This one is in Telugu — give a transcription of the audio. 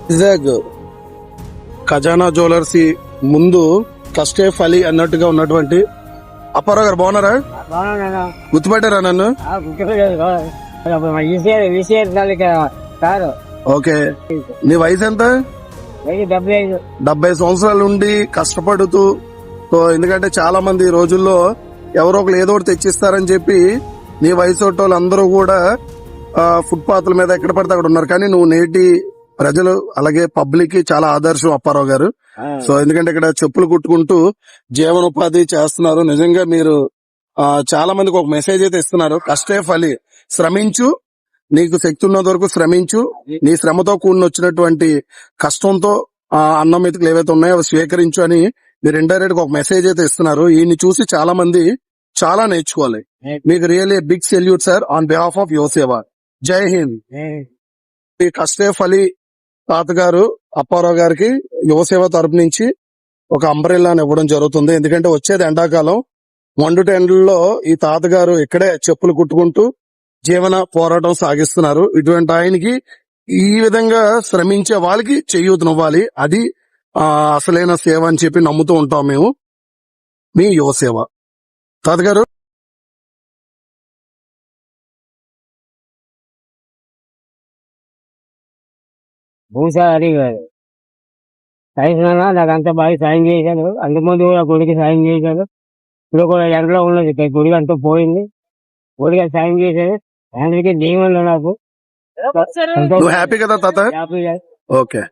వైజాగ్ ఖజానా జ్యువెలర్స్ ముందు కస్టేఫ్ అలీ అన్నట్టుగా ఉన్నటువంటి అప్పారావు గారు బాగున్నారా? గుర్తుపెట్టారా నన్ను? ఓకే, నీ వయసు ఎంత? 70 సంవత్సరాల నుండి కష్టపడుతూ, ఎందుకంటే చాలా మంది ఈ రోజుల్లో ఎవరో ఒకరు ఏదో ఒకటి తెచ్చిస్తారని చెప్పి నీ వయసు వాళ్ళందరూ కూడా ఫుట్పాత్ల మీద ఎక్కడ పడితే అక్కడ ఉన్నారు. కానీ నువ్వు నేటి ప్రజలు అలాగే పబ్లిక్ కి చాలా ఆదర్శం అప్పారావు గారు. సో ఎందుకంటే ఇక్కడ చెప్పులు కుట్టుకుంటూ జీవనోపాధి చేస్తున్నారు. నిజంగా మీరు చాలా మందికి ఒక మెసేజ్ అయితే ఇస్తున్నారు. కస్టేఫ్ అలీ, శ్రమించు, నీకు శక్తి ఉన్నంత వరకు శ్రమించు, నీ శ్రమతో కూడిన వచ్చినటువంటి కష్టంతో అన్నం మెతుకులు ఏవైతే ఉన్నాయో అవి స్వీకరించు అని మీరు ఇండైరెక్ట్ గా ఒక మెసేజ్ అయితే ఇస్తున్నారు. ఈయన్ని చూసి చాలా మంది చాలా నేర్చుకోవాలి. మీకు really big salute sir on behalf of Yuva Seva. జై హింద్. ఈ కస్టేఫ్ అలీ తాతగారు అప్పారావు గారికి యువసేవ తరపు నుంచి ఒక అంబ్రెల్లాని ఇవ్వడం జరుగుతుంది. ఎందుకంటే వచ్చేది ఎండాకాలం, మండుట ఎండల్లో ఈ తాతగారు ఇక్కడే చెప్పులు కుట్టుకుంటూ జీవన పోరాటం సాగిస్తున్నారు. ఇటువంటి ఆయనకి ఈ విధంగా శ్రమించే వాళ్ళకి చేయూతనివ్వాలి. అది అసలైన సేవ అని చెప్పి నమ్ముతూ ఉంటాం మేము. మీ యువసేవ తాతగారు. భూషా అడిగారు సాయినా నాకు అంత బాగా సాయం చేశాడు. అంతకుముందు కూడా గుడికి సాయం చేశాడు. ఇప్పుడు కూడా ఎండలో ఉన్నది, గుడి అంతా పోయింది. గుడికి సాయం చేశాడు. అందుకే దీవెనలు నాకు హ్యాపీ కదా తాత? హ్యాపీ. ఓకే.